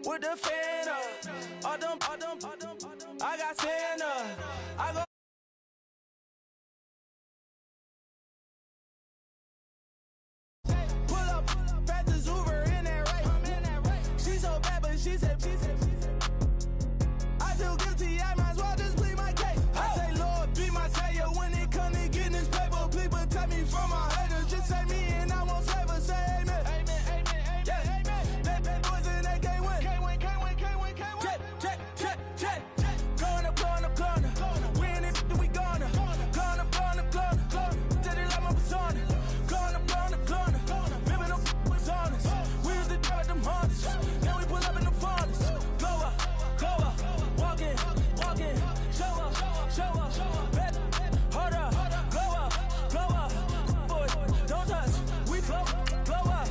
with the fan up. I got Santa. I go. Pull up, practice Uber in that race. She so bad, but she said. I feel guilty, I might as well just plead my case. I say, Lord, be my savior when it comes to getting this paper. Please protect me from my haters. Just say me and I won't save her. Say amen. Yeah. Bad boys and they can't win. Check. Going up. We in it, we gonna. Going up. Did it like my persona. Going up. Ripping them was honest. We used to drive them Hondas. Now we pull up in the Fondas. Go up. Walking. Show up. Bet. Hold up. Go up. Boy, don't touch. We flow. Go up.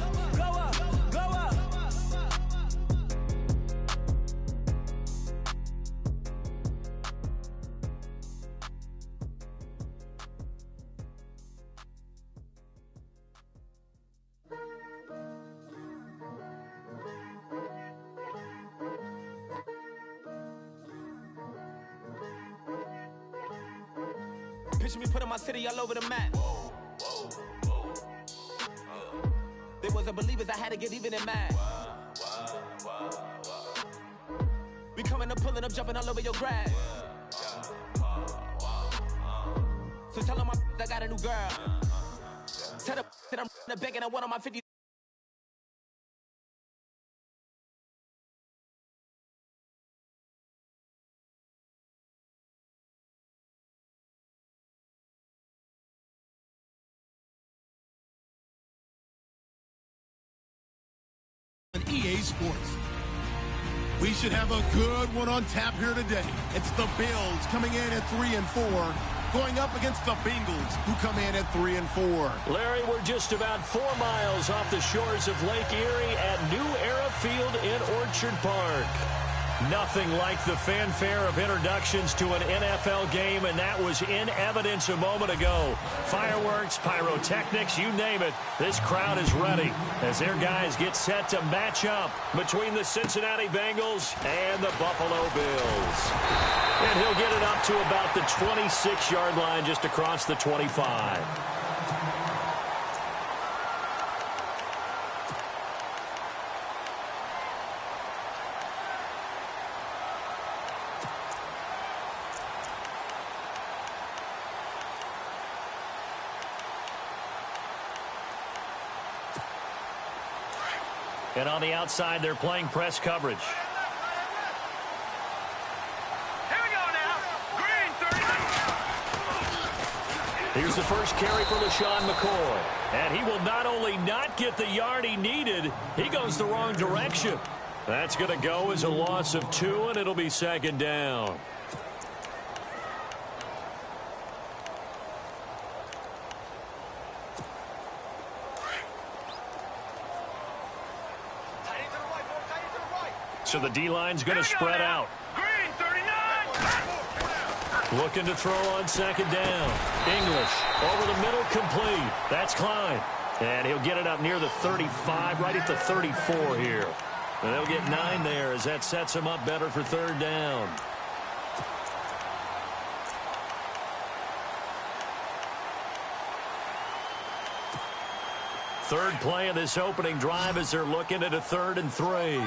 Picture me putting my city all over the map. They wasn't believers, I had to get even and mad. We coming up, pulling up, jumping all over your grass. So tell them I got a new girl. Tell them that I'm begging, I want on my 50. EA Sports. We should have a good one on tap here today. It's the Bills coming in at 3-4, going up against the Bengals, who come in at 3-4. Larry, we're just about 4 miles off the shores of Lake Erie at New Era Field in Orchard Park. Nothing like the fanfare of introductions to an NFL game, and that was in evidence a moment ago. Fireworks, pyrotechnics, you name it. This crowd is ready as their guys get set to match up between the Cincinnati Bengals and the Buffalo Bills. And he'll get it up to about the 26-yard line just across the 25. And on the outside, they're playing press coverage. Here we go now. Green 39. Here's the first carry for LaShawn McCoy. And he will not only not get the yard he needed, he goes the wrong direction. That's going to go as a loss of 2, and it'll be second down. So the D-line's going to spread out. Green 39. Looking to throw on second down. English over the middle, complete. That's Klein. And he'll get it up near the 35, right at the 34 here. And they'll get 9 there as that sets him up better for third down. Third play of this opening drive as they're looking at a 3rd and 3.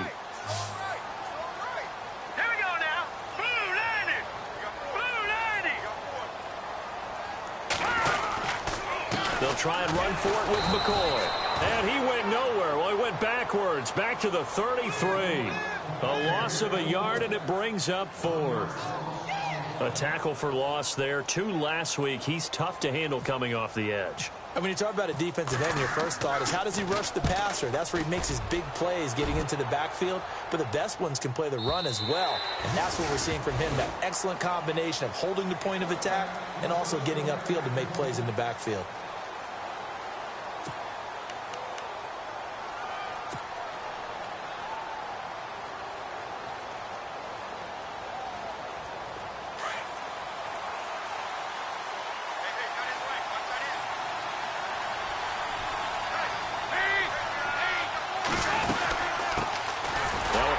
They'll try and run for it with McCoy. And he went nowhere. Well, he went backwards, back to the 33. A loss of a yard, and it brings up 4th. A tackle for loss there. 2 last week. He's tough to handle coming off the edge. And when you talk about a defensive end, your first thought is how does he rush the passer? That's where he makes his big plays getting into the backfield. But the best ones can play the run as well. And that's what we're seeing from him, that excellent combination of holding the point of attack and also getting upfield to make plays in the backfield.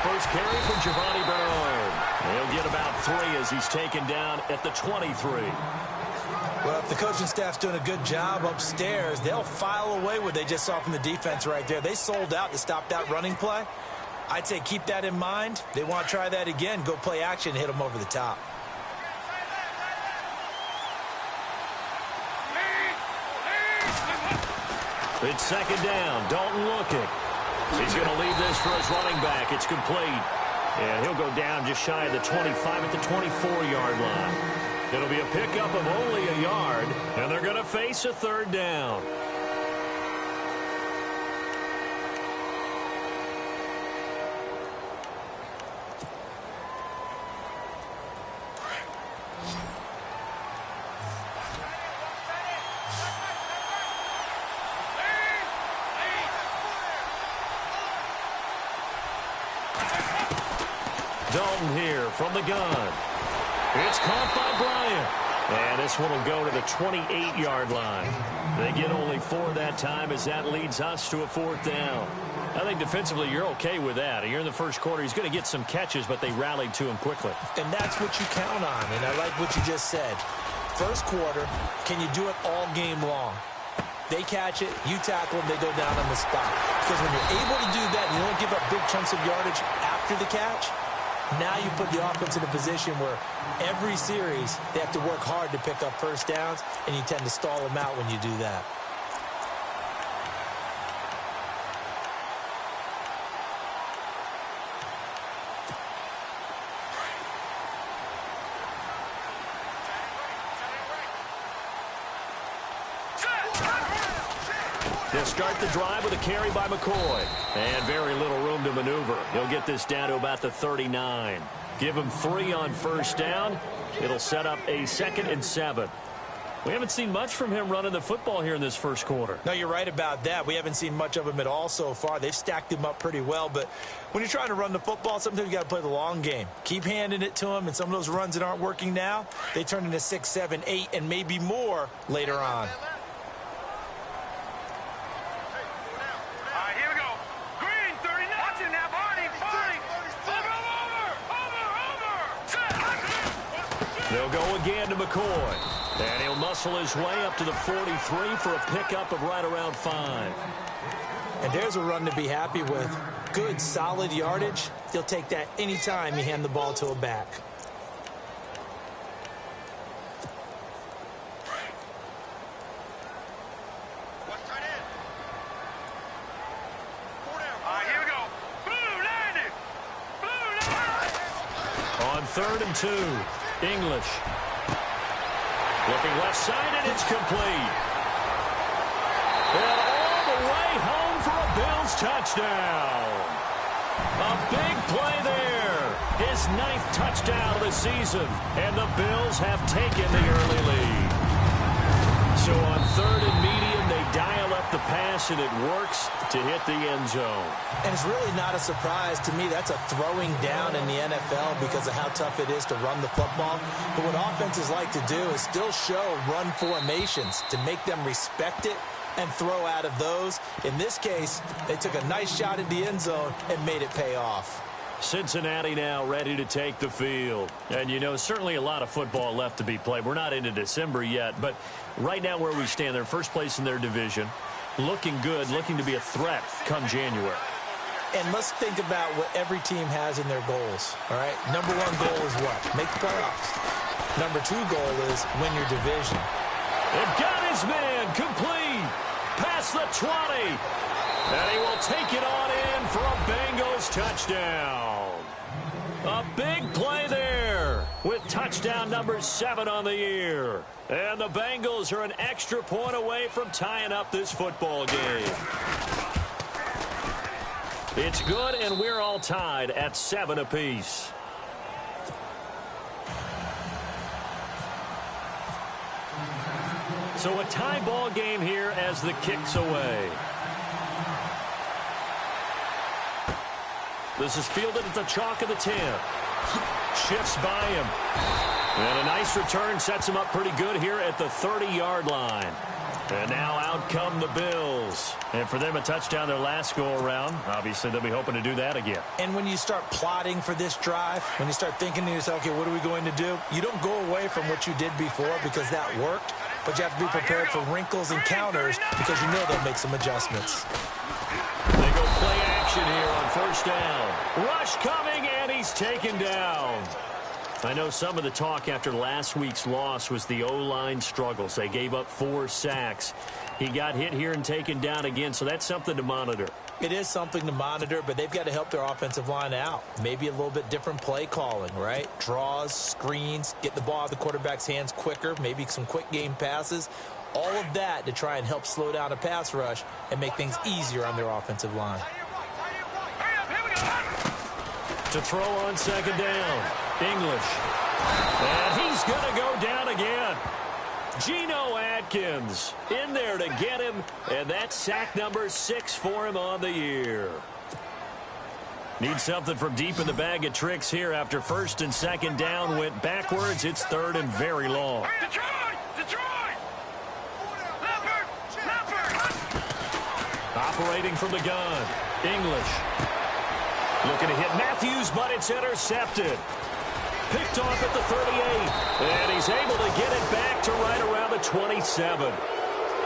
first carry from Giovanni Bernard. He'll get about 3 as he's taken down at the 23. Well, if the coaching staff's doing a good job upstairs, they'll file away what they just saw from the defense right there. They sold out to stop that running play. I'd say keep that in mind. They want to try that again. Go play action, hit them over the top. It's second down. Dalton looking. He's going to leave this for his running back. It's complete. And he'll go down just shy of the 25 at the 24-yard line. It'll be a pickup of only a yard, and they're going to face a third down. Dalton here from the gun. It's caught by Bryant. And this one will go to the 28-yard line. They get only 4 that time as that leads us to a fourth down. I think defensively you're okay with that. You're in the first quarter. He's going to get some catches, but they rallied to him quickly. And that's what you count on, and I like what you just said. First quarter, can you do it all game long? They catch it, you tackle them, they go down on the spot. Because when you're able to do that and you don't give up big chunks of yardage after the catch, now you put the offense in a position where every series they have to work hard to pick up first downs, and you tend to stall them out when you do that. They'll start the drive with a carry by McCoy. And very little room to maneuver. He'll get this down to about the 39. Give him 3 on first down. It'll set up a 2nd and 7. We haven't seen much from him running the football here in this first quarter. No, you're right about that. We haven't seen much of him at all so far. They've stacked him up pretty well. But when you're trying to run the football, sometimes you got to play the long game. Keep handing it to him, and some of those runs that aren't working now, they turn into 6, 7, 8, and maybe more later on. They'll go again to McCoy. And he'll muscle his way up to the 43 for a pickup of right around 5. And there's a run to be happy with. Good, solid yardage. He'll take that anytime you hand the ball to a back. On 3rd and 2, English. Looking left side, and it's complete. And all the way home for a Bills touchdown. A big play there. His 9th touchdown of the season. And the Bills have taken the early lead. So on 3rd and medium, they dial up the pass, and it works to hit the end zone. And it's really not a surprise to me. That's a throwing down in the NFL because of how tough it is to run the football. But what offenses like to do is still show run formations to make them respect it and throw out of those. In this case, they took a nice shot at the end zone and made it pay off. Cincinnati now ready to take the field. And, you know, certainly a lot of football left to be played. We're not into December yet, but right now where we stand, they're first place in their division. Looking good, looking to be a threat come January. And let's think about what every team has in their goals, all right? Number 1 goal is what? Make the playoffs. Number 2 goal is win your division. It got his man complete. Past the 20. And he will take it on in for a Bengals touchdown. A big play there with touchdown number 7 on the year. And the Bengals are an extra point away from tying up this football game. It's good, and we're all tied at 7 apiece. So a tie ball game here as the kick's away. This is fielded at the chalk of the 10. Shifts by him. And a nice return sets him up pretty good here at the 30-yard line. And now out come the Bills. And for them, a touchdown their last go-around. Obviously, they'll be hoping to do that again. And when you start plotting for this drive, when you start thinking to yourself, okay, what are we going to do? You don't go away from what you did before because that worked, but you have to be prepared for wrinkles and counters because you know they'll make some adjustments. They go play action here on first down. Rush coming, and he's taken down. I know some of the talk after last week's loss was the O-line struggles. They gave up 4 sacks. He got hit here and taken down again, so that's something to monitor. It is something to monitor, but they've got to help their offensive line out. Maybe a little bit different play calling, right? Draws, screens, get the ball out of the quarterback's hands quicker, maybe some quick game passes. All of that to try and help slow down a pass rush and make things easier on their offensive line. To throw on second down, English. And he's going to go down again. Geno Atkins in there to get him, and that's sack number 6 for him on the year. Need something from deep in the bag of tricks here after first and second down went backwards. It's third and very long. Detroit! Operating from the gun, English. Looking to hit Matthews, but it's intercepted. Picked off at the 38, and he's able to get it back to right around the 27.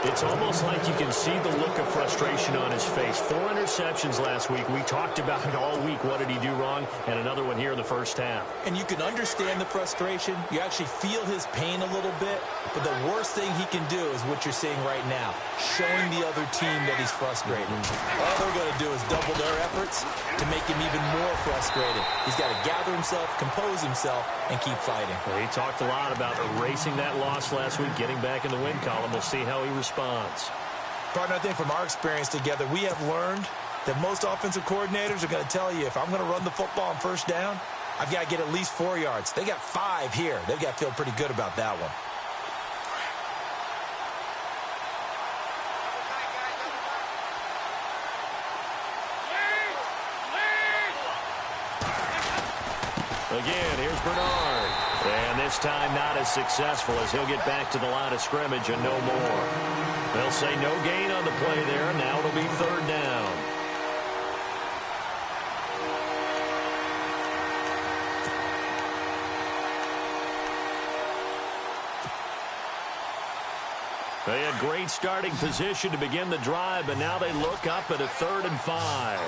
It's almost like you can see the look of frustration on his face. 4 interceptions last week. We talked about it all week. What did he do wrong? And another one here in the first half. And you can understand the frustration. You actually feel his pain a little bit. But the worst thing he can do is what you're seeing right now, showing the other team that he's frustrated. All they're going to do is double their efforts to make him even more frustrated. He's got to gather himself, compose himself, and keep fighting. Well, he talked a lot about erasing that loss last week, getting back in the win column. We'll see how he responds. Partner, I think from our experience together, we have learned that most offensive coordinators are going to tell you, if I'm going to run the football on first down, I've got to get at least 4 yards. They got 5 here. They've got to feel pretty good about that one. Again, here's Bernard. And this time not as successful as he'll get back to the line of scrimmage and no more. They'll say no gain on the play there. Now it'll be third down. They had great starting position to begin the drive, but now they look up at a 3rd and 5.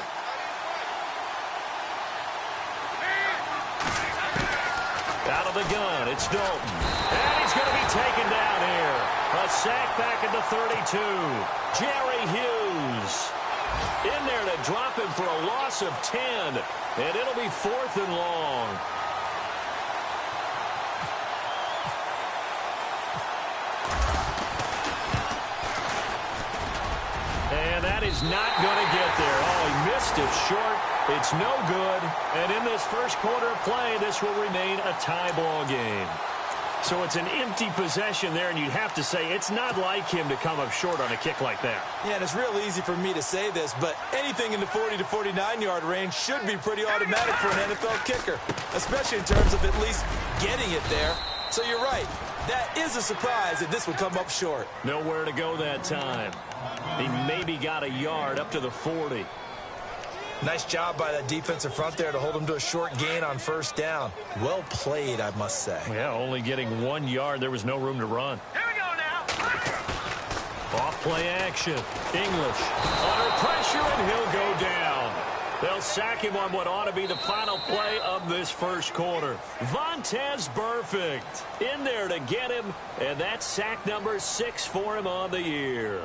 Out of the gun, it's Dalton. And he's going to be taken down here. A sack back at the 32. Jerry Hughes in there to drop him for a loss of 10. And it'll be 4th and long. And that is not going to get there. Oh, he missed it short. It's no good. And in this first quarter of play, this will remain a tie ball game. So it's an empty possession there, and you'd have to say it's not like him to come up short on a kick like that. Yeah, and it's real easy for me to say this, but anything in the 40 to 49-yard range should be pretty automatic for an NFL kicker, especially in terms of at least getting it there. So you're right. That is a surprise that this would come up short. Nowhere to go that time. He maybe got a yard up to the 40. Nice job by that defensive front there to hold him to a short gain on first down. Well played, I must say. Yeah, only getting 1 yard. There was no room to run. Here we go now. Off play action. English under pressure, and he'll go down. They'll sack him on what ought to be the final play of this first quarter. Vontaze Burfict in there to get him, and that's sack number 6 for him on the year.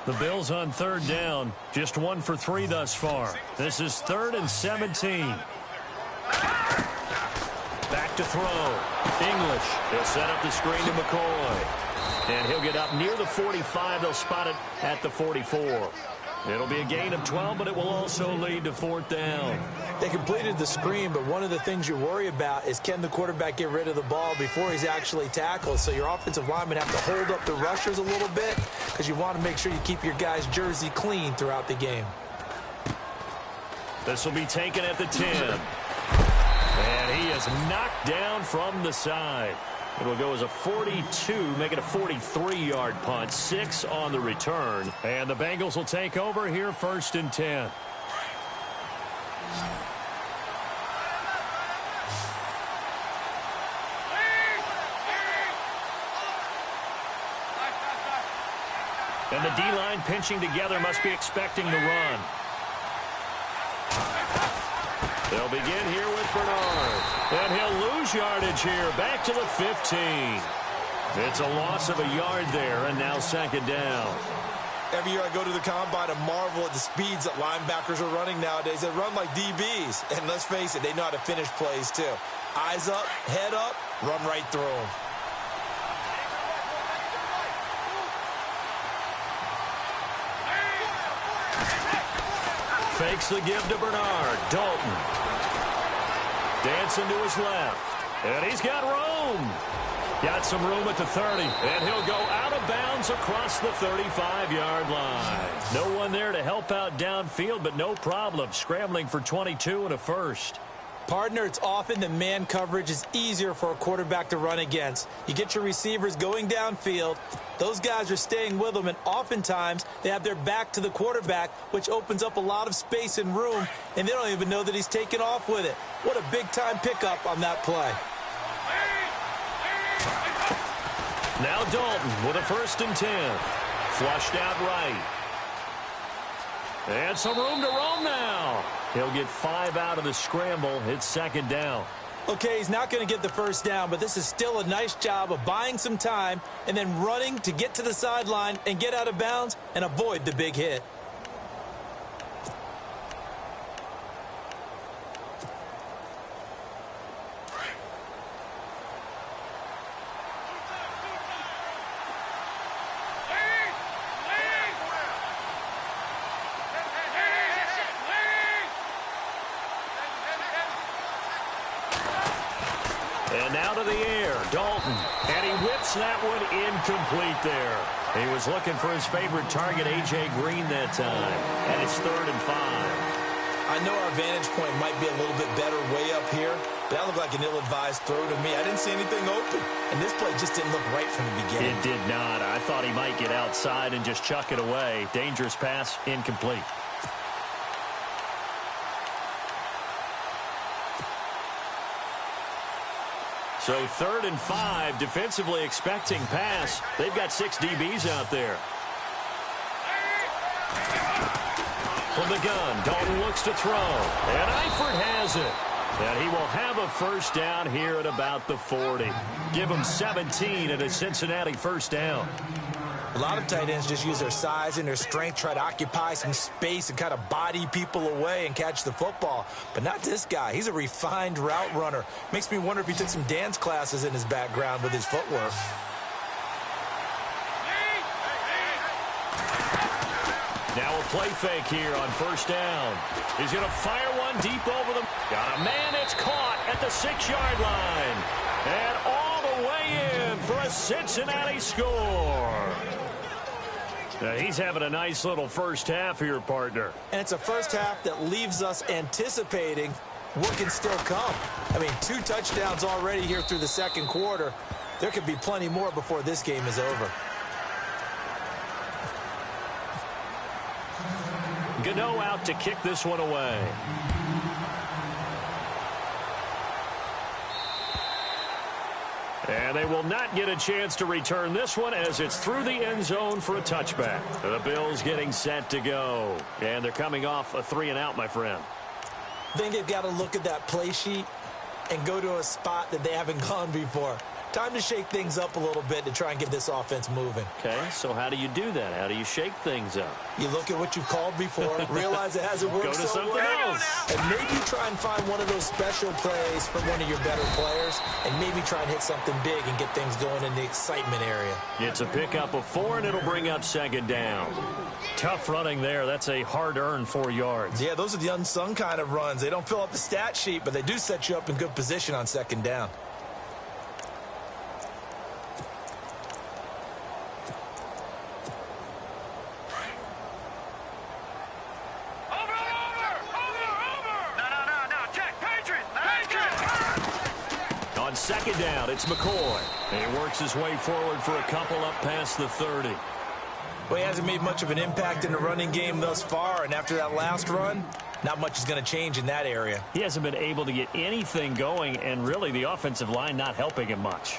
The Bills on third down, just 1 for 3 thus far. This is 3rd and 17. Back to throw. English. He'll set up the screen to McCoy. And he'll get up near the 45. They'll spot it at the 44. It'll be a gain of 12, but it will also lead to 4th down. They completed the screen, but one of the things you worry about is can the quarterback get rid of the ball before he's actually tackled. So your offensive linemen have to hold up the rushers a little bit because you want to make sure you keep your guy's jersey clean throughout the game. This will be taken at the 10. And he is knocked down from the side. It will go as a 42, make it a 43-yard punt. 6 on the return. And the Bengals will take over here 1st and 10. And the D-line pinching together must be expecting the run. They'll begin here with Bernard. And he'll lose yardage here. Back to the 15. It's a loss of a yard there, and now 2nd down. Every year I go to the combine and marvel at the speeds that linebackers are running nowadays. They run like DBs. And let's face it, they know how to finish plays too. Eyes up, head up, run right through them. Fakes the give to Bernard. Dalton. Dancing to his left. And he's got room. Got some room at the 30. And he'll go out of bounds across the 35-yard line. No one there to help out downfield, but no problem. Scrambling for 22 and a first. Partner, it's often that man coverage is easier for a quarterback to run against. You get your receivers going downfield. Those guys are staying with them, and oftentimes they have their back to the quarterback, which opens up a lot of space and room, and they don't even know that he's taken off with it. What a big-time pickup on that play. Now Dalton with a 1st and 10. Flushed out right. And some room to roam now. He'll get 5 out of the scramble. It's 2nd down. Okay, he's not going to get the first down, but this is still a nice job of buying some time and then running to get to the sideline and get out of bounds and avoid the big hit. And now to the air, Dalton. And he whips that one incomplete there. He was looking for his favorite target, A.J. Green, that time. And it's 3rd and 5. I know our vantage point might be a little bit better way up here, but that looked like an ill-advised throw to me. I didn't see anything open, and this play just didn't look right from the beginning. It did not. I thought he might get outside and just chuck it away. Dangerous pass, incomplete. So 3rd and 5, defensively expecting pass. They've got 6 DBs out there. From the gun, Dalton looks to throw. And Eifert has it. And he will have a first down here at about the 40. Give him 17 at a Cincinnati 1st down. A lot of tight ends just use their size and their strength, try to occupy some space and kind of body people away and catch the football. But not this guy. He's a refined route runner. Makes me wonder if he took some dance classes in his background with his footwork. Now a play fake here on 1st down. He's going to fire one deep over them. Got a man. It's caught at the 6-yard line. And all the way in for a Cincinnati score. Now he's having a nice little first half here, partner. And it's a first half that leaves us anticipating what can still come. I mean, 2 touchdowns already here through the 2nd quarter. There could be plenty more before this game is over. Gano out to kick this one away. And they will not get a chance to return this one as it's through the end zone for a touchback. The Bills getting set to go. And they're coming off a 3-and-out, my friend. I think they've got to look at that play sheet and go to a spot that they haven't gone before. Time to shake things up a little bit to try and get this offense moving. Okay, so how do you do that? How do you shake things up? You look at what you've called before, realize it hasn't worked Go to so something well, else. and maybe try and find one of those special plays from one of your better players, and maybe try and hit something big and get things going in the excitement area. It's a pickup of 4, and it'll bring up second down. Tough running there. That's a hard-earned 4 yards. Yeah, those are the unsung kind of runs. They don't fill up the stat sheet, but they do set you up in good position on second down. On second down, it's McCoy. And he works his way forward for a couple up past the 30. Well, he hasn't made much of an impact in the running game thus far, and after that last run, not much is going to change in that area. He hasn't been able to get anything going, and really the offensive line not helping him much.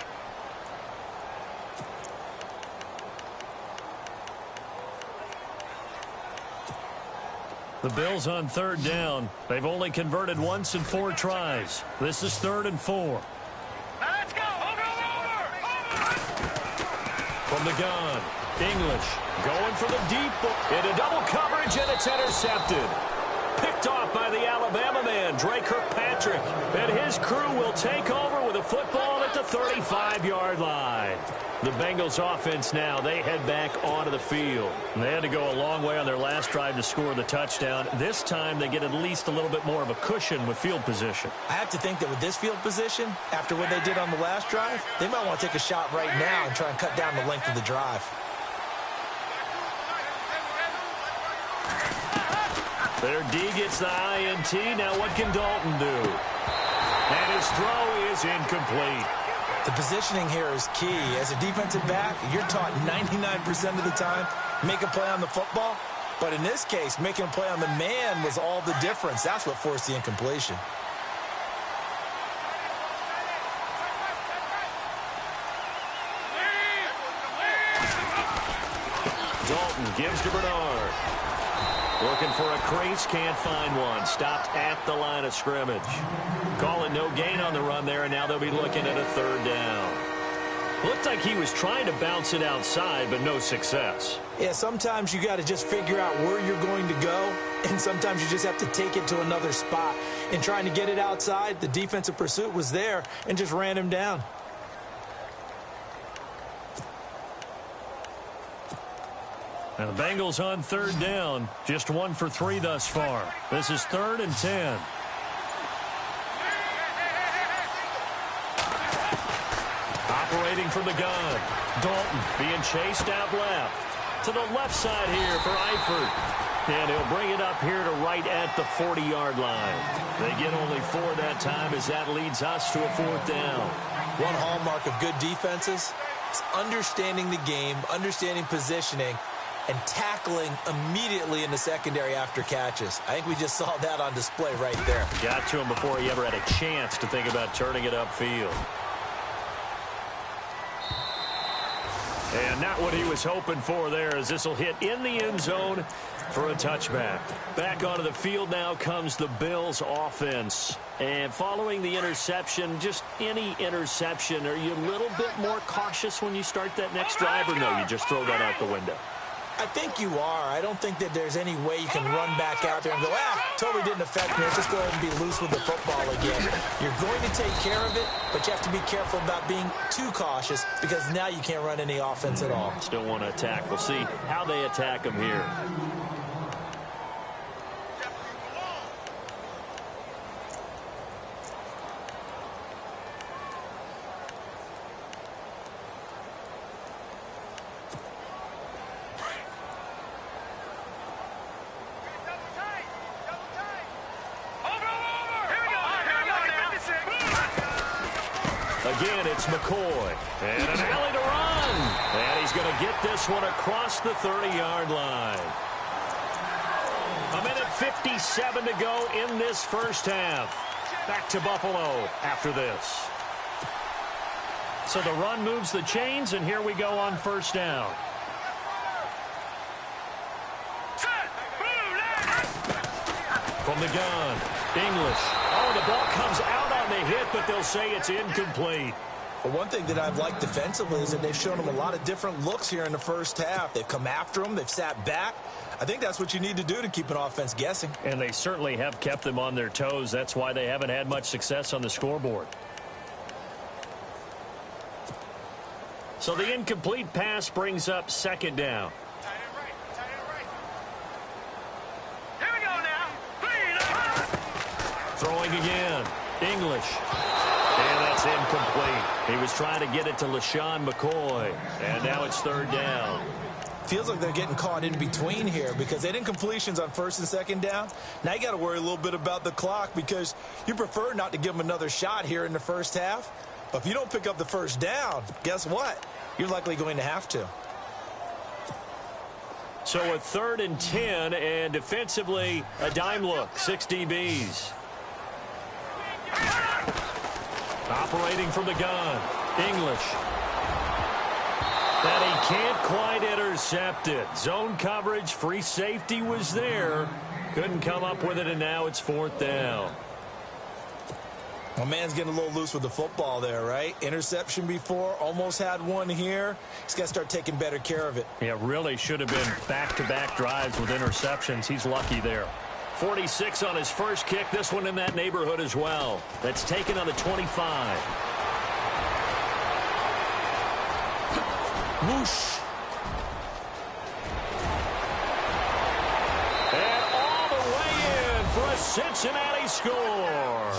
The Bills on third down. They've only converted once in 4 tries. This is 3rd and 4. Let's go! From the gun, English going for the deep ball. Into double coverage, and it's intercepted. Picked off by the Alabama man, Dre Kirkpatrick. And his crew will take over with a football at the 35-yard line. The Bengals offense now, they head back onto the field. They had to go a long way on their last drive to score the touchdown. This time they get at least a little bit more of a cushion with field position. I have to think that with this field position, after what they did on the last drive, they might want to take a shot right now and try and cut down the length of the drive. Their D gets the INT. Now what can Dalton do? And his throw is incomplete. The positioning here is key. As a defensive back, you're taught 99% of the time, make a play on the football. But in this case, making a play on the man was all the difference. That's what forced the incompletion. Dalton gives to Bernard. Looking for a crease, can't find one. Stopped at the line of scrimmage. Calling no gain on the run there, and now they'll be looking at a 3rd down. Looked like he was trying to bounce it outside, but no success. Yeah, sometimes you got to just figure out where you're going to go, and sometimes you just have to take it to another spot. In trying to get it outside, the defensive pursuit was there and just ran him down. And the Bengals on 3rd down. Just 1 for 3 thus far. This is 3rd and 10. Operating from the gun. Dalton being chased out left. To the left side here for Eifert. And he'll bring it up here to right at the 40-yard line. They get only 4 that time as that leads us to a 4th down. One hallmark of good defenses is understanding the game, understanding positioning, and tackling immediately in the secondary after catches. I think we just saw that on display right there. Got to him before he ever had a chance to think about turning it upfield. And not what he was hoping for there, as this will hit in the end zone for a touchback. Back onto the field now comes the Bills offense. And following the interception, just any interception, are you a little bit more cautious when you start that next drive, or no, you just throw that out the window? I think you are. I don't think that there's any way you can run back out there and go, totally didn't affect me. Let's just go ahead and be loose with the football again. You're going to take care of it, but you have to be careful about being too cautious because now you can't run any offense at all. Still want to attack. We'll see how they attack him here. Again, it's McCoy. And an alley to run. And he's going to get this one across the 30-yard line. 1:57 to go in this first half. Back to Buffalo after this. So the run moves the chains, and here we go on 1st down. From the gun, English. Oh, the ball comes out on the hit, but they'll say it's incomplete. But one thing that I've liked defensively is that they've shown them a lot of different looks here in the first half. They've come after them. They've sat back. I think that's what you need to do to keep an offense guessing. And they certainly have kept them on their toes. That's why they haven't had much success on the scoreboard. So the incomplete pass brings up second down. Here we go now. Throwing again. English. And that's incomplete. He was trying to get it to LaShawn McCoy. And now it's third down. Feels like they're getting caught in between here because they didn't completions on first and second down. Now you got to worry a little bit about the clock because you prefer not to give them another shot here in the first half. But if you don't pick up the first down, guess what? You're likely going to have to. So a 3rd and 10, and defensively, a dime look. 6 DBs. Operating from the gun. English. And he can't quite intercept it. Zone coverage, free safety was there. Couldn't come up with it, and now it's 4th down. My man's getting a little loose with the football there, right? Interception before, almost had one here. He's got to start taking better care of it. Yeah, really should have been back-to-back drives with interceptions. He's lucky there. 46 on his first kick. This one in that neighborhood as well. That's taken on the 25. Whoosh. And all the way in for a Cincinnati score.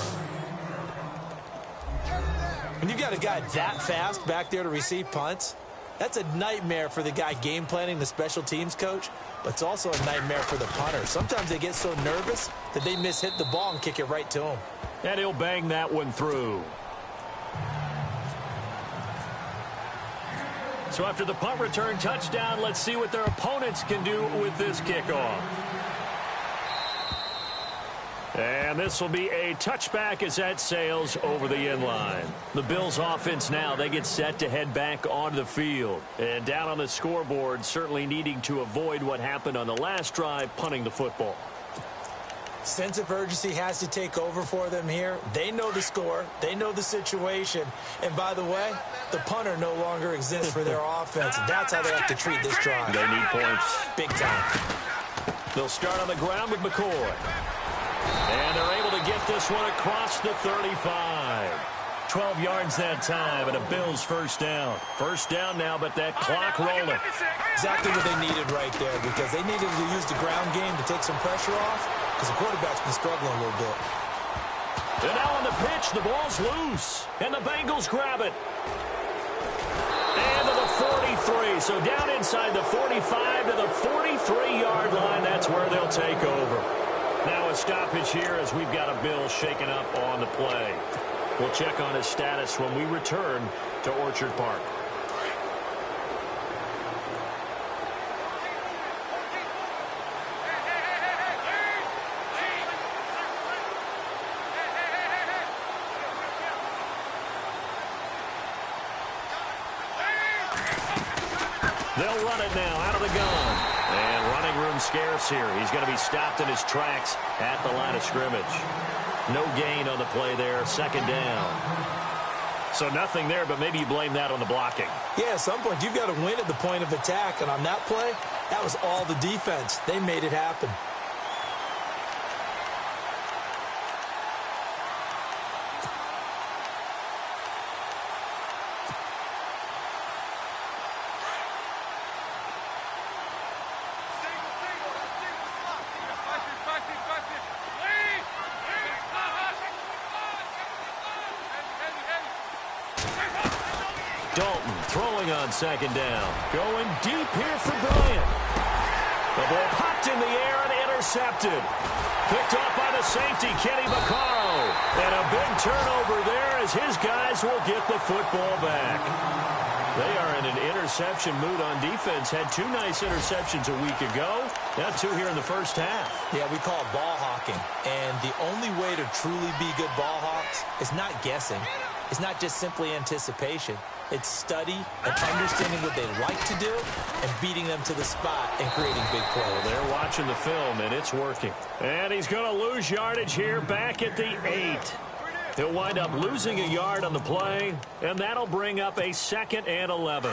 When you got a guy that fast back there to receive punts, that's a nightmare for the guy game planning, the special teams coach, but it's also a nightmare for the punter. Sometimes they get so nervous that they mishit the ball and kick it right to him. And he'll bang that one through. So after the punt return touchdown, let's see what their opponents can do with this kickoff. And this will be a touchback as that sails over the inline. The Bills offense now, they get set to head back onto the field. And down on the scoreboard, certainly needing to avoid what happened on the last drive, punting the football. Sense of urgency has to take over for them here. They know the score. They know the situation. And by the way, the punter no longer exists for their offense. That's how they have to treat this drive. They need points. Big time. They'll start on the ground with McCoy. And they're able to get this one across the 35. 12 yards that time, and a Bills first down. First down now, but that clock rolling. Exactly what they needed right there, because they needed to use the ground game to take some pressure off, because the quarterback's been struggling a little bit. And now on the pitch, the ball's loose, and the Bengals grab it. And to the 43, so down inside the 45 to the 43-yard line. That's where they'll take over. Now a stoppage here as we've got a Bill shaken up on the play. We'll check on his status when we return to Orchard Park. They'll run it now out of the gun. And running room scarce here. He's going to be stopped in his tracks at the line of scrimmage. No gain on the play there. Second down. So nothing there, but maybe you blame that on the blocking. Yeah, at some point, you've got to win at the point of attack. And on that play, that was all the defense. They made it happen. Dalton throwing on second down. Going deep here for Bryant. The ball popped in the air and intercepted. Picked off by the safety, Kenny Vaccaro. And a big turnover there as his guys will get the football back. They are in an interception mood on defense. Had two nice interceptions a week ago. Now two here in the first half. Yeah, we call it ball hawking. And the only way to truly be good ball hawks is not guessing. It's not just simply anticipation. It's study and understanding what they like to do and beating them to the spot and creating big plays. They're watching the film, and it's working. And he's going to lose yardage here back at the 8. He'll wind up losing a yard on the play, and that'll bring up a 2nd and 11.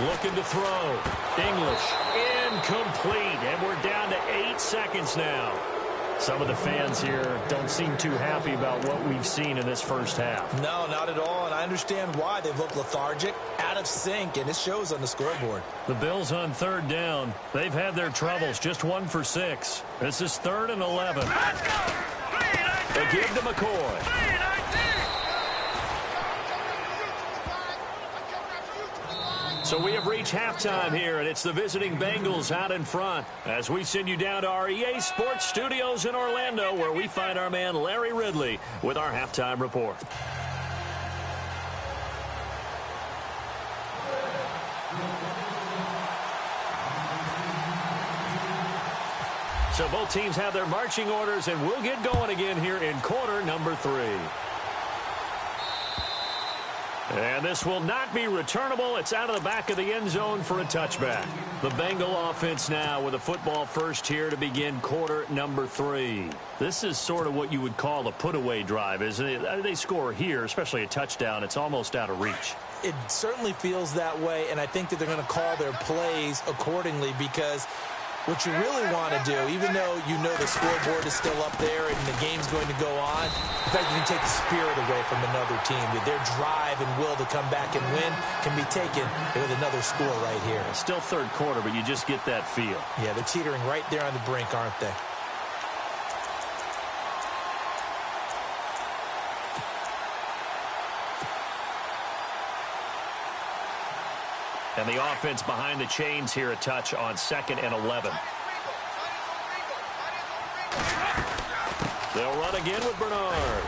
Looking to throw. English, incomplete, and we're down to 8 seconds now. Some of the fans here don't seem too happy about what we've seen in this first half. No, not at all, and I understand why. They've looked lethargic, out of sync, and it shows on the scoreboard. The Bills on 3rd down. They've had their troubles, just 1 for 6. This is 3rd and 11. Let's go! They give to McCoy. So we have reached halftime here, and it's the visiting Bengals out in front as we send you down to our EA Sports Studios in Orlando, where we find our man Larry Ridley with our halftime report. So both teams have their marching orders, and we'll get going again here in quarter number 3. And this will not be returnable. It's out of the back of the end zone for a touchback. The Bengal offense now with a football first here to begin quarter number 3. This is sort of what you would call a put-away drive, isn't it? They score here, especially a touchdown. It's almost out of reach. It certainly feels that way, and I think that they're going to call their plays accordingly, because what you really want to do, even though you know the scoreboard is still up there and the game's going to go on, in fact, you can take the spirit away from another team. Their drive and will to come back and win can be taken with another score right here. It's still 3rd quarter, but you just get that feel. Yeah, they're teetering right there on the brink, aren't they? And the offense behind the chains here, a touch on 2nd and 11. They'll run again with Bernard.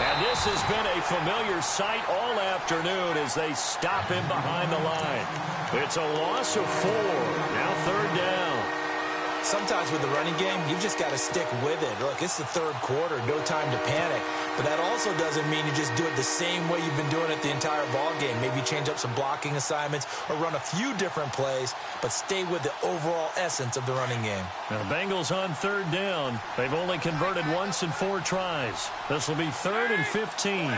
And this has been a familiar sight all afternoon as they stop him behind the line. It's a loss of 4. Now 3rd down. Sometimes with the running game, you've just got to stick with it. Look, it's the 3rd quarter, no time to panic. But that also doesn't mean you just do it the same way you've been doing it the entire ball game. Maybe change up some blocking assignments or run a few different plays, but stay with the overall essence of the running game. Now, Bengals on 3rd down. They've only converted once in 4 tries. This will be 3rd and 15.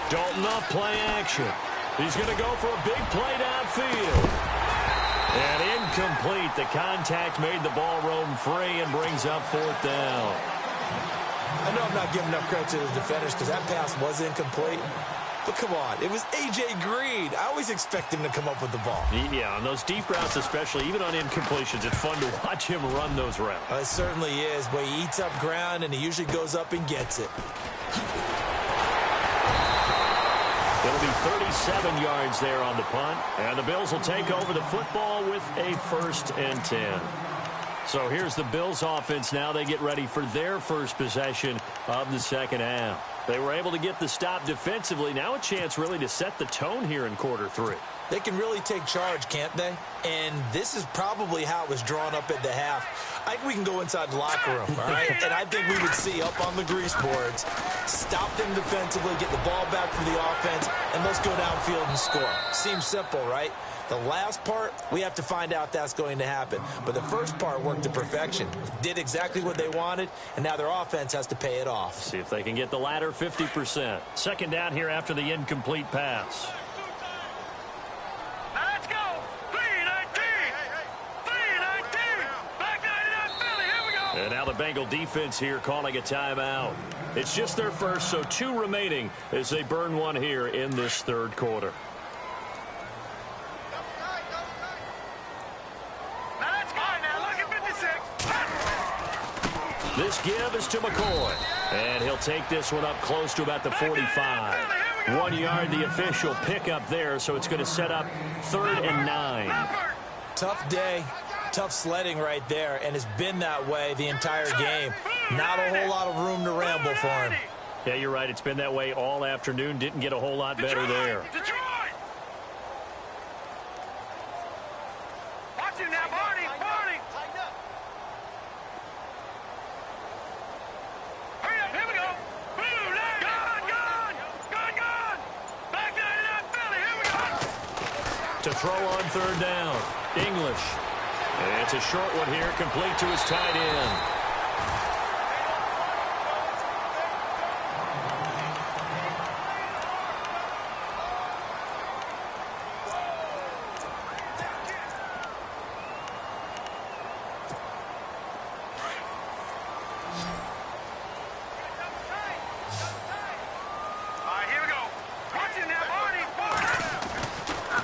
Dalton off play action. He's going to go for a big play downfield. And incomplete. The contact made the ball roam free and brings up 4th down. I know I'm not giving enough credit to the defenders because that pass was incomplete. But come on, it was A.J. Green. I always expect him to come up with the ball. Yeah, on those deep routes especially, even on incompletions, it's fun to watch him run those routes. It certainly is, but he eats up ground and he usually goes up and gets it. It'll be 37 yards there on the punt, and the Bills will take over the football with a 1st and 10. So here's the Bills offense now. They get ready for their first possession of the 2nd half. They were able to get the stop defensively. Now a chance really to set the tone here in quarter 3. They can really take charge, can't they? And this is probably how it was drawn up at the half. I think we can go inside the locker room, all right? And I think we would see up on the grease boards, stop them defensively, get the ball back for the offense, and let's go downfield and score. Seems simple, right? The last part, we have to find out that's going to happen. But the first part worked to perfection. Did exactly what they wanted, and now their offense has to pay it off. See if they can get the latter 50%. 2nd down here after the incomplete pass. Let's go! 319! 319! Back 99 Philly, here we go! And now the Bengal defense here calling a timeout. It's just their first, so 2 remaining as they burn 1 here in this 3rd quarter. This give is to McCoy, and he'll take this one up close to about the 45. 1 yard, the official pickup there, so it's going to set up 3rd and 9. Tough day, tough sledding right there, and it's been that way the entire game. Not a whole lot of room to ramble for him. Yeah, you're right. It's been that way all afternoon. Didn't get a whole lot better there. Detroit! Watch him now, Barney! Barney! Hurry up, here we go! Boom! Gone! Gone! Gone! Gone! Back 99 To throw on third down, English. And it's a short one here, complete to his tight end.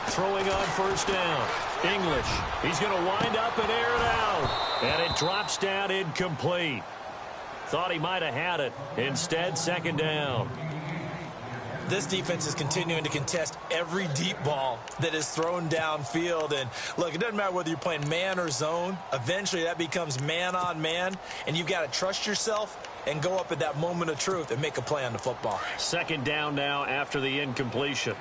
Throwing on first down. English. He's going to wind up and air it out. And it drops down incomplete. Thought he might have had it. Instead, second down. This defense is continuing to contest every deep ball that is thrown downfield. And, look, it doesn't matter whether you're playing man or zone. Eventually, that becomes man on man. And you've got to trust yourself and go up at that moment of truth and make a play on the football. Second down now after the incompletion.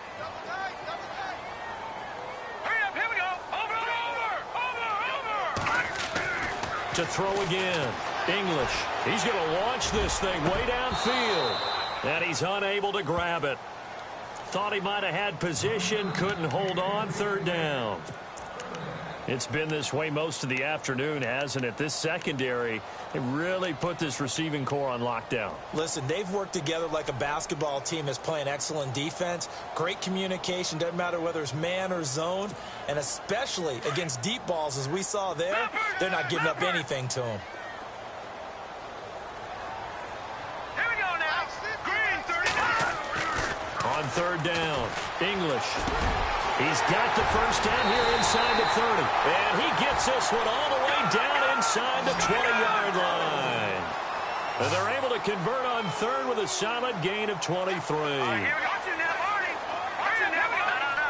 To throw again. English. He's going to launch this thing way downfield. And he's unable to grab it. Thought he might have had position. Couldn't hold on. Third down. It's been this way most of the afternoon, hasn't it? This secondary, it really put this receiving core on lockdown. Listen, they've worked together like a basketball team that's playing excellent defense. Great communication. Doesn't matter whether it's man or zone. And especially against deep balls, as we saw there, they're not giving up anything to them. Here we go now. Green, 39. On third down, English. He's got the first down here inside the 30. And he gets this one all the way down inside the 20-yard line. And they're able to convert on third with a solid gain of 23. Here we go. Watch it now, Marty. Watch it now.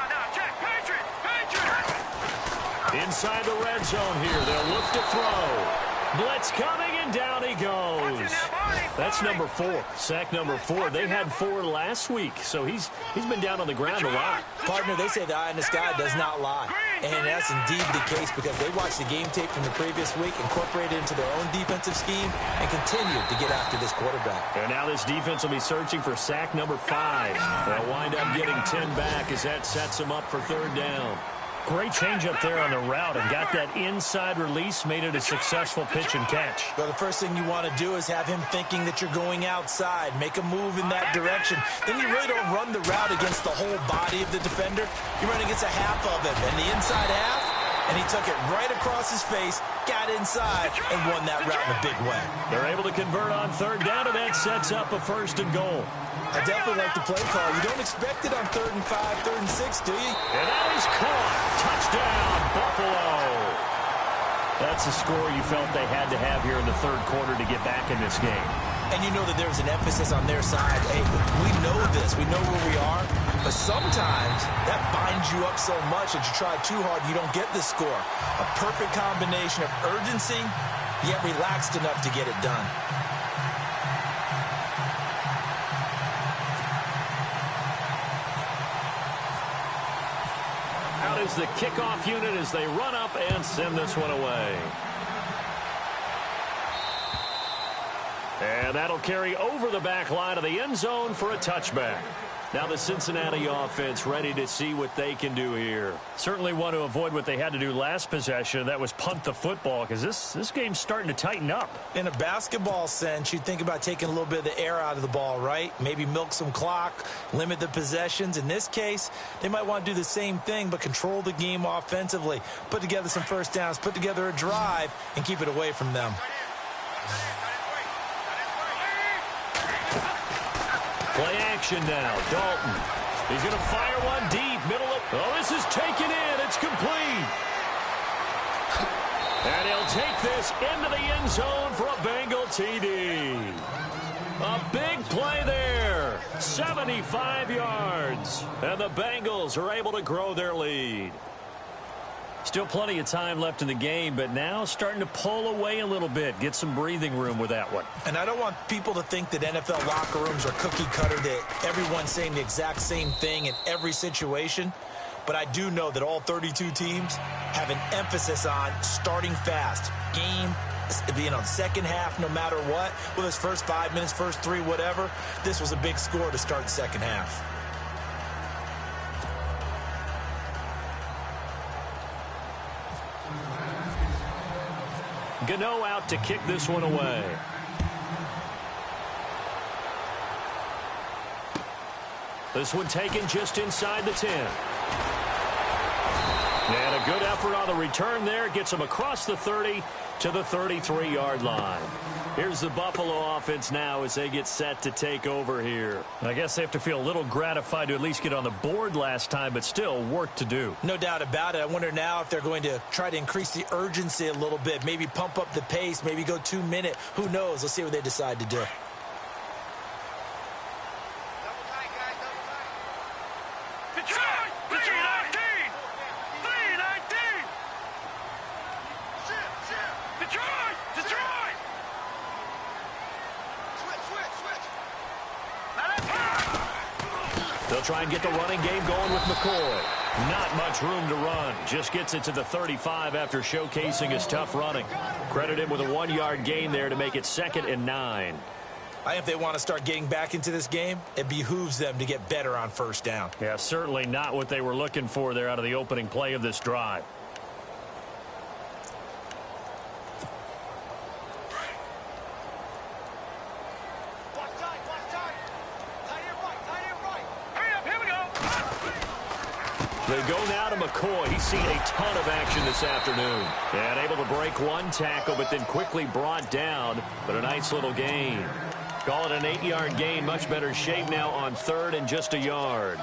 No. Check. Patriot. Inside the red zone here. They'll look to throw. Blitz coming, and down he goes. That's number 4. Sack number 4. They had 4 last week, so he's been down on the ground a lot. Partner, they say the eye in the sky does not lie. And that's indeed the case because they watched the game tape from the previous week, incorporated it into their own defensive scheme, and continued to get after this quarterback. And now this defense will be searching for sack number 5. They'll wind up getting 10 back as that sets them up for third down. Great change up there on the route and got that inside release, made it a successful pitch and catch. Well, the first thing you want to do is have him thinking that you're going outside, make a move in that direction. Then you really don't run the route against the whole body of the defender. You run against a half of him, and the inside half, and he took it right across his face, got inside, and won that route in a big way. They're able to convert on third down, and that sets up a first and goal. I definitely like the play call. You don't expect it on 3rd and 5, 3rd and 6, do you? And that is caught. Touchdown, Buffalo. That's a score you felt they had to have here in the third quarter to get back in this game. And you know that there's an emphasis on their side. Hey, we know this. We know where we are. But sometimes that binds you up so much that you try too hard, you don't get the score. A perfect combination of urgency, yet relaxed enough to get it done. Out is the kickoff unit as they run up and send this one away. And that'll carry over the back line of the end zone for a touchback. Now the Cincinnati offense ready to see what they can do here. Certainly want to avoid what they had to do last possession. That was punt the football because this game's starting to tighten up. In a basketball sense, you think about taking a little bit of the air out of the ball, right? Maybe milk some clock, limit the possessions. In this case, they might want to do the same thing but control the game offensively. Put together some first downs, put together a drive, and keep it away from them. Play action now. Dalton. He's going to fire one deep. Middle of... Oh, this is taken in. It's complete. And he'll take this into the end zone for a Bengal TD. A big play there. 75 yards. And the Bengals are able to grow their lead. Still plenty of time left in the game, but now starting to pull away a little bit. Get some breathing room with that one. And I don't want people to think that NFL locker rooms are cookie cutter, that everyone's saying the exact same thing in every situation. But I do know that all 32 teams have an emphasis on starting fast. Game, second half, no matter what. Whether it's first 5 minutes, first 3, whatever. This was a big score to start the second half. Gano out to kick this one away. This one taken just inside the 10. And a good effort on the return there. Gets him across the 30 to the 33-yard line. Here's the Buffalo offense now as they get set to take over here. I guess they have to feel a little gratified to at least get on the board last time, but still work to do. No doubt about it. I wonder now if they're going to try to increase the urgency a little bit, maybe pump up the pace, maybe go 2-minute. Who knows? Let's see what they decide to do. They'll try and get the running game going with McCoy. Not much room to run. Just gets it to the 35 after showcasing his tough running. Credit him with a 1-yard gain there to make it 2nd and 9. I think if they want to start getting back into this game, it behooves them to get better on first down. Yeah, certainly not what they were looking for there out of the opening play of this drive. They go now to McCoy. He's seen a ton of action this afternoon. And able to break one tackle, but then quickly brought down. But a nice little gain. Call it an 8-yard gain. Much better shape now on 3rd and just a yard.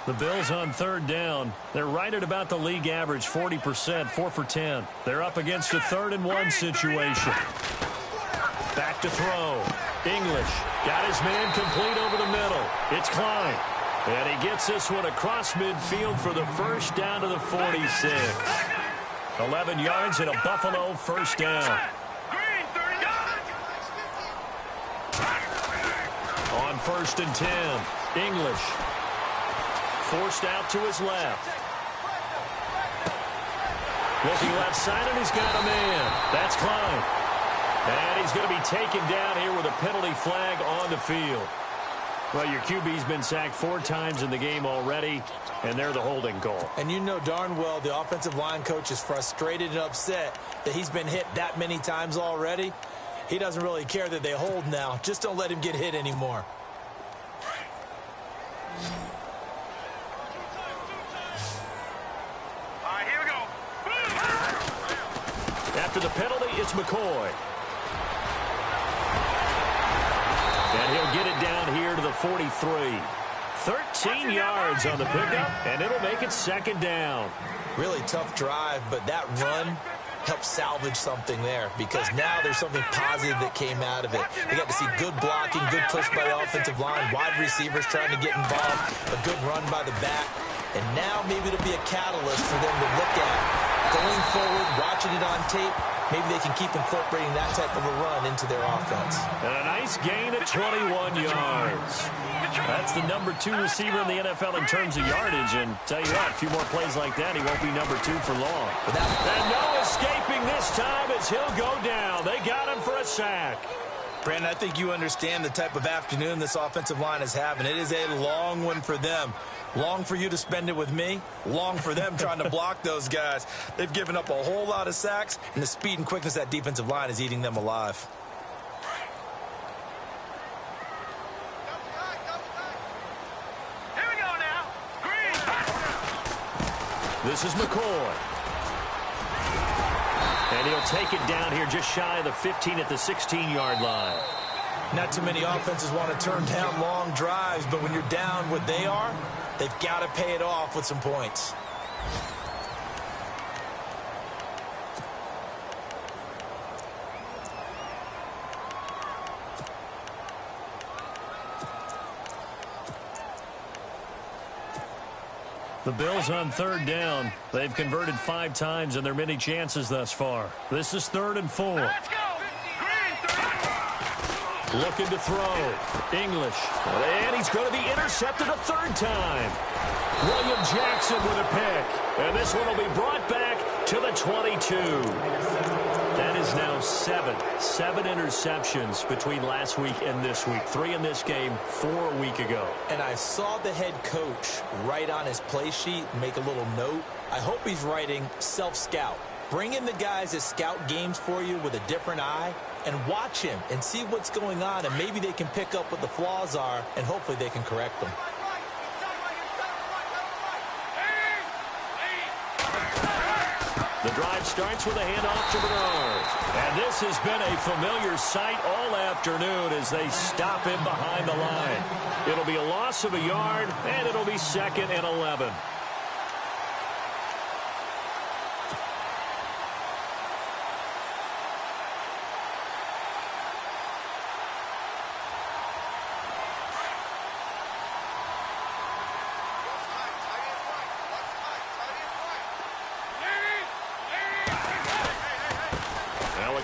The Bills on 3rd down. They're right at about the league average, 40%, 4 for 10. They're up against a 3rd and 1 situation. Back to throw. English got his man complete over the middle. It's Klein. And he gets this one across midfield for the first down to the 46. 11 yards and a Buffalo first down. On 1st and 10, English forced out to his left. Looking left side, and he's got a man. That's Klein. And he's going to be taken down here with a penalty flag on the field. Well, your QB's been sacked 4 times in the game already, and they're the holding call. And you know darn well the offensive line coach is frustrated and upset that he's been hit that many times already. He doesn't really care that they hold now. Just don't let him get hit anymore. All right, here we go. After the penalty, it's McCoy. And he'll get it down here to the 43. 13 yards on the pickup, and it'll make it 2nd down. Really tough drive, but that run helped salvage something there because now there's something positive that came out of it. They got to see good blocking, good push by the offensive line, wide receivers trying to get involved, a good run by the back, and now maybe it'll be a catalyst for them to look at going forward, watching it on tape. Maybe they can keep incorporating that type of a run into their offense. And a nice gain at 21 yards. That's the number 2 receiver in the NFL in terms of yardage. And tell you what, a few more plays like that, he won't be number 2 for long. And no escaping this time as he'll go down. They got him for a sack. Brandon, I think you understand the type of afternoon this offensive line is having. It is a long one for them. Long for you to spend it with me. Long for them trying to block those guys. They've given up a whole lot of sacks, and the speed and quickness of that defensive line is eating them alive. Here we go now. Green. This is McCoy. And he'll take it down here just shy of the 15 at the 16-yard line. Not too many offenses want to turn down long drives, but when you're down what they are, they've got to pay it off with some points. The Bills on 3rd down. They've converted 5 times in their many chances thus far. This is 3rd and 4. Let's go. Green. Looking to throw. English. And he's going to be intercepted a 3rd time. William Jackson with a pick. And this one will be brought back to the 22. That is now 7 interceptions between last week and this week. 3 in this game, 4 a week ago. And I saw the head coach write on his play sheet, make a little note. I hope he's writing self-scout. Bring in the guys that scout games for you with a different eye and watch him and see what's going on, and maybe they can pick up what the flaws are, and hopefully they can correct them. The drive starts with a handoff to Bernard. And this has been a familiar sight all afternoon as they stop him behind the line. It'll be a loss of a yard, and it'll be 2nd and 11.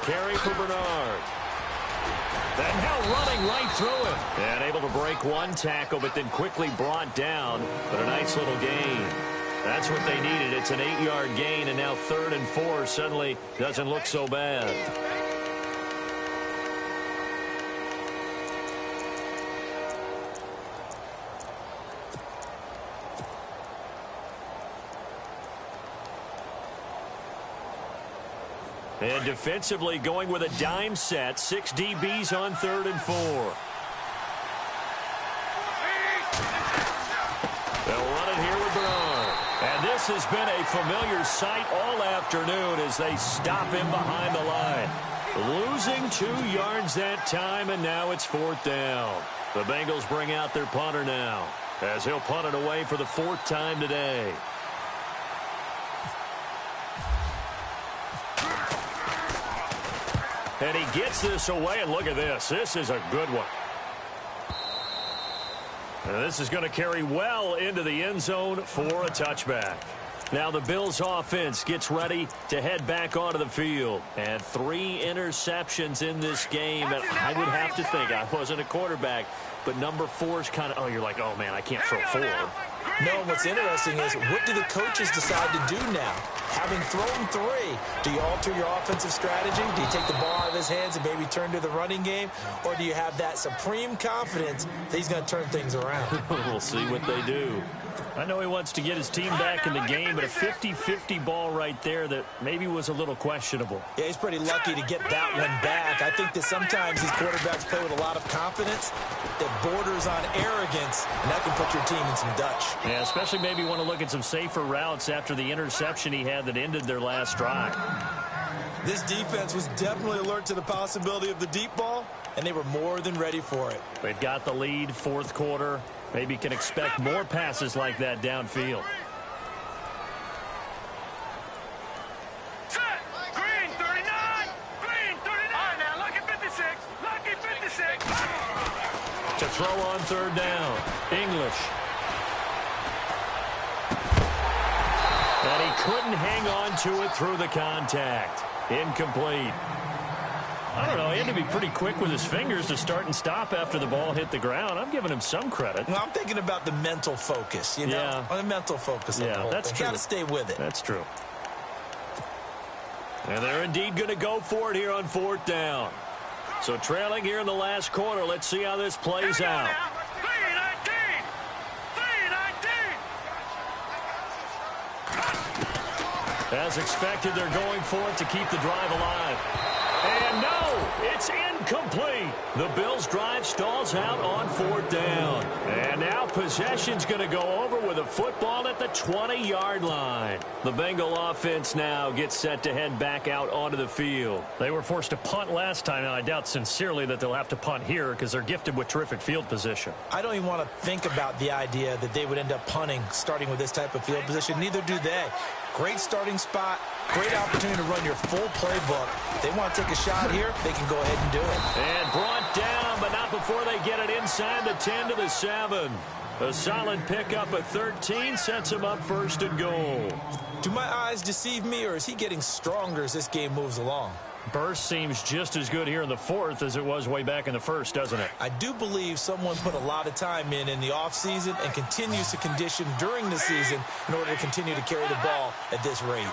Carry for Bernard. And now running right through him. And able to break one tackle, but then quickly brought down. But a nice little gain. That's what they needed. It's an 8-yard gain, and now 3rd and 4 suddenly doesn't look so bad. And defensively going with a dime set. 6 DBs on 3rd and 4. They'll run it here with Bernard. And this has been a familiar sight all afternoon as they stop him behind the line. Losing 2 yards that time, and now it's 4th down. The Bengals bring out their punter now as he'll punt it away for the 4th time today. And he gets this away, and look at this. This is a good one. And this is going to carry well into the end zone for a touchback. Now the Bills offense gets ready to head back onto the field. And 3 interceptions in this game. And I would have to think, I wasn't a quarterback, but number 4 is kind of, oh, you're like, oh, man, I can't throw 4. No, what's interesting is, what do the coaches decide to do now? Having thrown 3, do you alter your offensive strategy? Do you take the ball out of his hands and maybe turn to the running game? Or do you have that supreme confidence that he's going to turn things around? We'll see what they do. I know he wants to get his team back in the game, but a 50-50 ball right there that maybe was a little questionable. Yeah, he's pretty lucky to get that one back. I think that sometimes these quarterbacks play with a lot of confidence that borders on arrogance, and that can put your team in some Dutch. Yeah, especially maybe want to look at some safer routes after the interception he had that ended their last drive. This defense was definitely alert to the possibility of the deep ball, and they were more than ready for it. They've got the lead, 4th quarter. Maybe can expect more passes like that downfield. Set. Green 39. Green 39. All right, now lucky 56. Lucky 56. To throw on 3rd down. English. And he couldn't hang on to it through the contact. Incomplete. I don't know, he had to be pretty quick with his fingers to start and stop after the ball hit the ground. I'm giving him some credit. Well, I'm thinking about the mental focus, you know? Yeah. On the mental focus of the whole that's thing. true. Got to stay with it. That's true. And they're indeed going to go for it here on 4th down. So trailing here in the last quarter. Let's see how this plays out. 319. 319. As expected, they're going for it to keep the drive alive. And no, it's incomplete. The Bills' drive stalls out on 4th down. And now possession's going to go over with a football at the 20-yard line. The Bengal offense now gets set to head back out onto the field. They were forced to punt last time, and I doubt sincerely that they'll have to punt here because they're gifted with terrific field position. I don't even want to think about the idea that they would end up punting starting with this type of field position. Neither do they. Great starting spot, great opportunity to run your full playbook. If they want to take a shot here, they can go ahead and do it. And brought down, but not before they get it inside the 10 to the 7. A solid pickup at 13 sets him up 1st and goal. Do my eyes deceive me, or is he getting stronger as this game moves along? Burst seems just as good here in the 4th as it was way back in the 1st, doesn't it? I do believe someone put a lot of time in the offseason and continues to condition during the season in order to continue to carry the ball at this rate.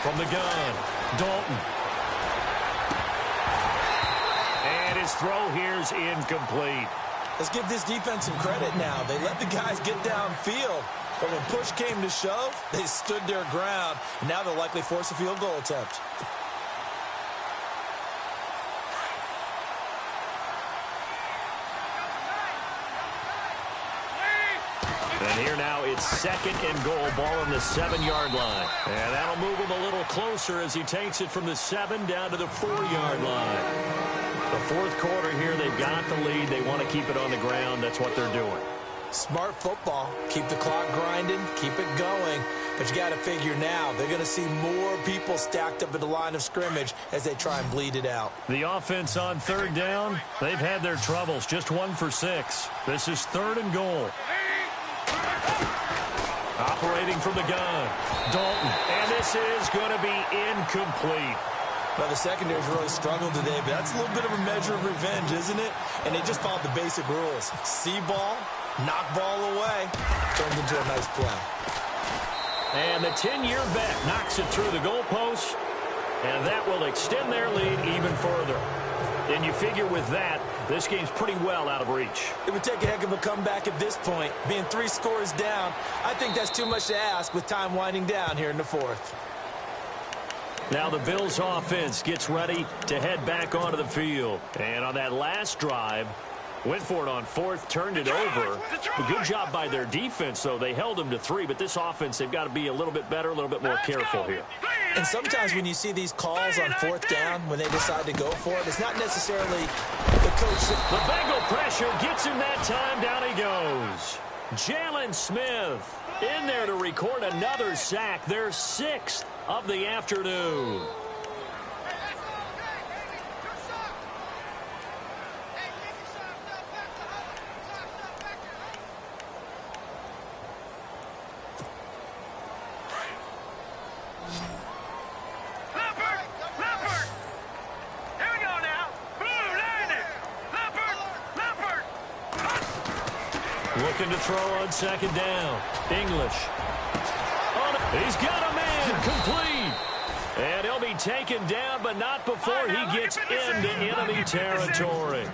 From the gun, Dalton. And his throw here's incomplete. Let's give this defense some credit now. They let the guys get downfield. But when push came to shove, they stood their ground. And now they'll likely force a field goal attempt. And here now it's 2nd and goal, ball on the 7-yard line. And that'll move him a little closer as he takes it from the 7 down to the 4-yard line. The 4th quarter here, they've got the lead. They want to keep it on the ground. That's what they're doing. Smart football. Keep the clock grinding, keep it going. But you got to figure now, they're going to see more people stacked up at the line of scrimmage as they try and bleed it out. The offense on 3rd down, they've had their troubles. Just 1 for 6. This is 3rd and goal. Operating from the gun, Dalton. And this is going to be incomplete. Now, the secondary's really struggled today, but that's a little bit of a measure of revenge, isn't it? And they just followed the basic rules. See ball, knock ball away. Turned into a nice play. And the 10-year bet knocks it through the goalpost, and that will extend their lead even further. And you figure with that, this game's pretty well out of reach. It would take a heck of a comeback at this point. Being 3 scores down, I think that's too much to ask with time winding down here in the 4th. Now the Bills offense gets ready to head back onto the field. And on that last drive, went for it on 4th, turned it over. A good job by their defense, though. They held them to 3, but this offense, they've got to be a little bit better, a little bit more careful here. And sometimes when you see these calls on 4th down, when they decide to go for it, it's not necessarily the coach. The Bengal pressure gets him that time. Down he goes. Jalen Smith in there to record another sack. Their 6th of the afternoon. Looking to throw on 2nd down. English. He's got a man. Complete. And he'll be taken down, but not before he gets into enemy territory.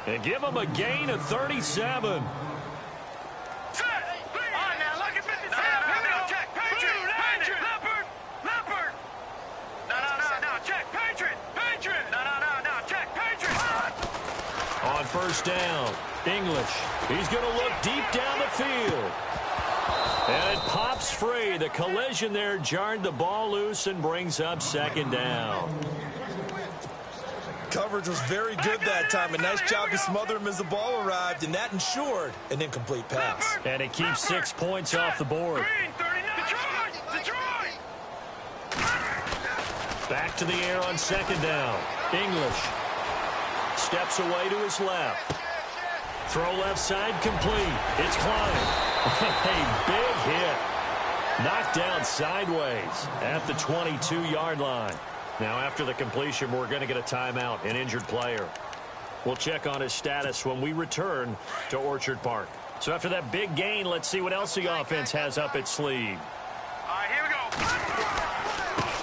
And give him a gain of 37. On 1st down, English. He's going to look deep down the field. And it pops free. The collision there jarred the ball loose and brings up 2nd down. Coverage was very good that time. A nice job to smother him as the ball arrived, and that ensured an incomplete pass. And it keeps 6 points off the board. Back to the air on 2nd down. English steps away to his left. Throw left side complete. It's Klein. A big hit. Knocked down sideways at the 22-yard line. Now after the completion, we're going to get a timeout, an injured player. We'll check on his status when we return to Orchard Park. So after that big gain, let's see what else the offense has up its sleeve. All right, here we go.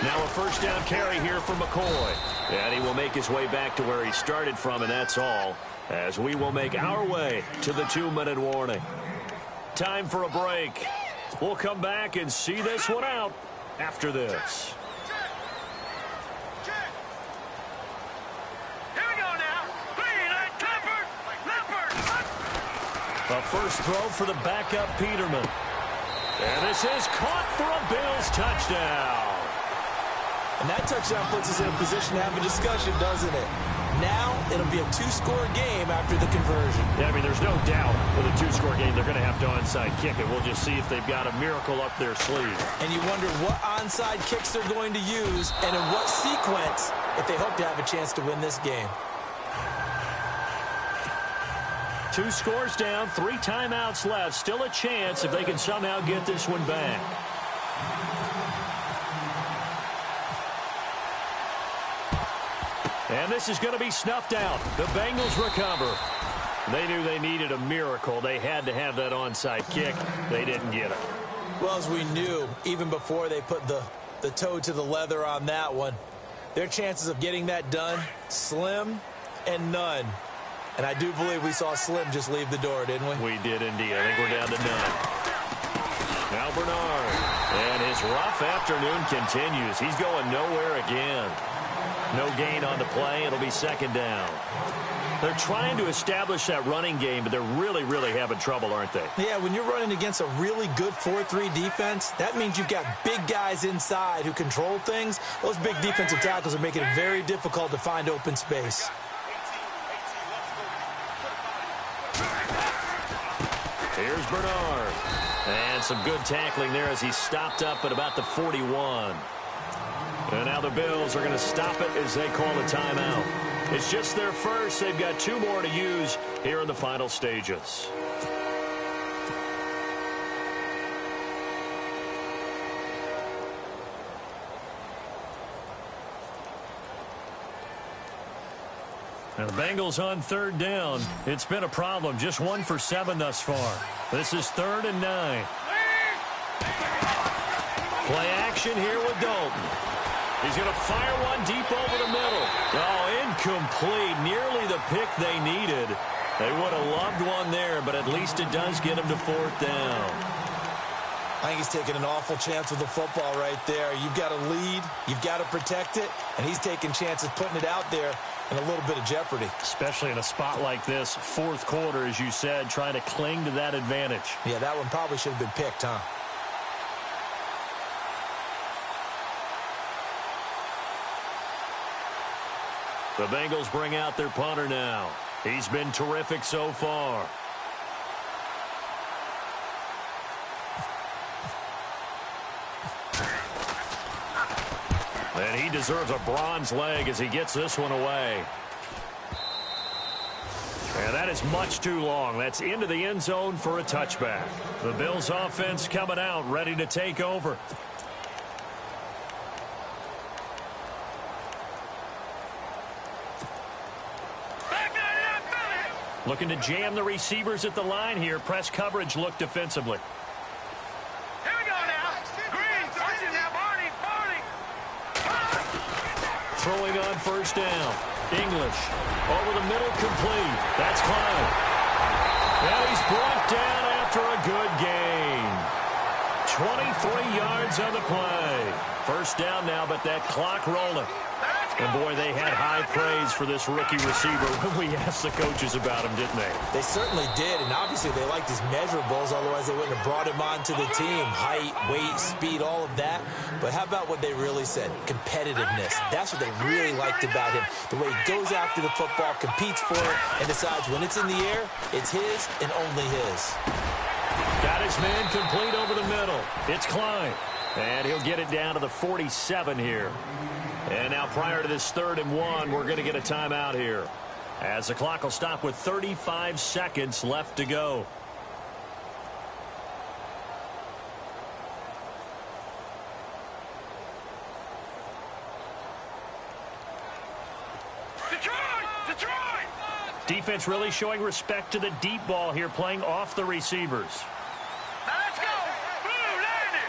Now a 1st down carry here for McCoy. And he will make his way back to where he started from, and that's all, as we will make our way to the 2-minute warning. Time for a break. We'll come back and see this one out after this. Here we go now. A first throw for the backup Peterman. And this is caught for a Bills touchdown. And that touchdown puts us in a position to have a discussion, doesn't it? Now, it'll be a 2-score game after the conversion. Yeah, I mean, there's no doubt with a 2-score game, they're going to have to onside kick it. We'll just see if they've got a miracle up their sleeve. And you wonder what onside kicks they're going to use and in what sequence if they hope to have a chance to win this game. 2 scores down, 3 timeouts left. Still a chance if they can somehow get this one back. And this is going to be snuffed out. The Bengals recover. They knew they needed a miracle. They had to have that onside kick. They didn't get it. Well, as we knew, even before they put the the toe to the leather on that one. Their chances of getting that done, slim and none. And I do believe we saw Slim just leave the door, didn't we? We did indeed. I think we're down to none. Now Bernard. And his rough afternoon continues. He's going nowhere again. No gain on the play. It'll be second down. They're trying to establish that running game, but they're really, really having trouble, aren't they? Yeah, when you're running against a really good 4-3 defense, that means you've got big guys inside who control things. Those big defensive tackles are making it very difficult to find open space. Here's Bernard. And some good tackling there as he stopped up at about the 41. And now the Bills are going to stop it as they call a timeout. It's just their first. They've got 2 more to use here in the final stages. Now the Bengals on third down. It's been a problem. Just 1 for 7 thus far. This is 3rd and 9. Play action here with Dalton. He's going to fire one deep over the middle. Oh, incomplete. Nearly the pick they needed. They would have loved one there, but at least it does get him to 4th down. I think he's taking an awful chance with the football right there. You've got to lead. You've got to protect it. And he's taking chances putting it out there in a little bit of jeopardy. Especially in a spot like this, 4th quarter, as you said, trying to cling to that advantage. Yeah, that one probably should have been picked, huh? The Bengals bring out their punter now. He's been terrific so far. And he deserves a bronze leg as he gets this one away. And that is much too long. That's into the end zone for a touchback. The Bills offense coming out, ready to take over. Looking to jam the receivers at the line here. Press coverage look defensively. Here we go now. Green, touching now, Barney. Throwing on 1st down. English over the middle, complete. That's Klein. And he's brought down after a good gain. 23 yards on the play. 1st down now, but that clock rolling. And, boy, they had high praise for this rookie receiver when we asked the coaches about him, didn't they? They certainly did, and obviously they liked his measurables, otherwise they wouldn't have brought him onto the team. Height, weight, speed, all of that. But how about what they really said? Competitiveness. That's what they really liked about him. The way he goes after the football, competes for it, and decides when it's in the air, it's his and only his. Got his man complete over the middle. It's Klein. And he'll get it down to the 47 here. And now prior to this 3rd and 1, we're going to get a timeout here, as the clock will stop with 35 seconds left to go. Detroit! Defense really showing respect to the deep ball here, playing off the receivers. Now let's go! Blue, landed!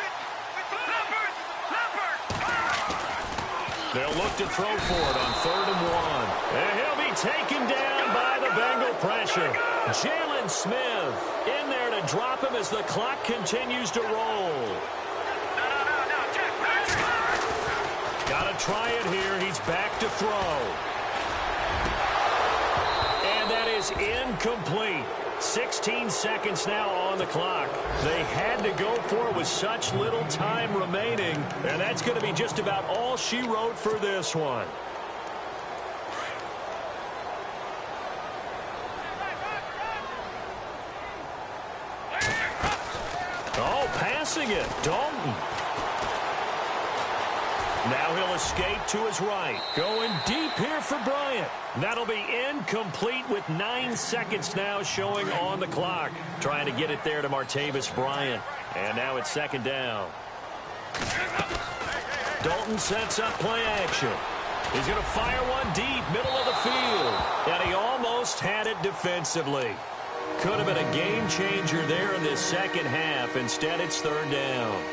They'll look to throw for it on 3rd and 1. And he'll be taken down by the Bengal pressure. Jalen Smith in there to drop him as the clock continues to roll. Got to try it here. He's back to throw. And that is incomplete. 16 seconds now on the clock. They had to go for it with such little time remaining, and that's going to be just about all she wrote for this one. Oh, passing it. Dalton. Now he'll escape to his right. Going deep here for Bryant. That'll be incomplete with 9 seconds now showing on the clock. Trying to get it there to Martavis Bryant. And now it's 2nd down. Dalton sets up play action. He's going to fire one deep, middle of the field. And he almost had it defensively. Could have been a game changer there in this second half. Instead, it's 3rd down.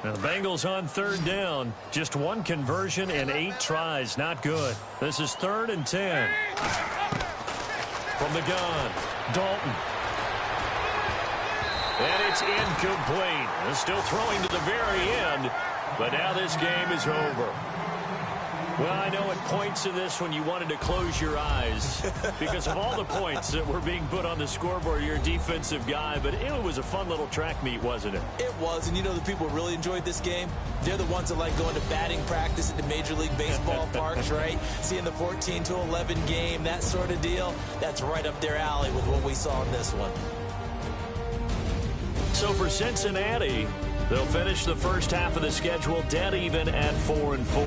Now the Bengals on third down. Just one conversion in 8 tries. Not good. This is 3rd and 10. From the gun, Dalton. And it's incomplete. They're still throwing to the very end, but now this game is over. Well, I know at points in this when you wanted to close your eyes because of all the points that were being put on the scoreboard. You're a defensive guy, but it was a fun little track meet, wasn't it? It was, and you know the people who really enjoyed this game? They're the ones that like going to batting practice at the Major League Baseball parks, right? Seeing the 14-11 game, that sort of deal. That's right up their alley with what we saw in this one. So for Cincinnati, they'll finish the first half of the schedule dead even at 4-4.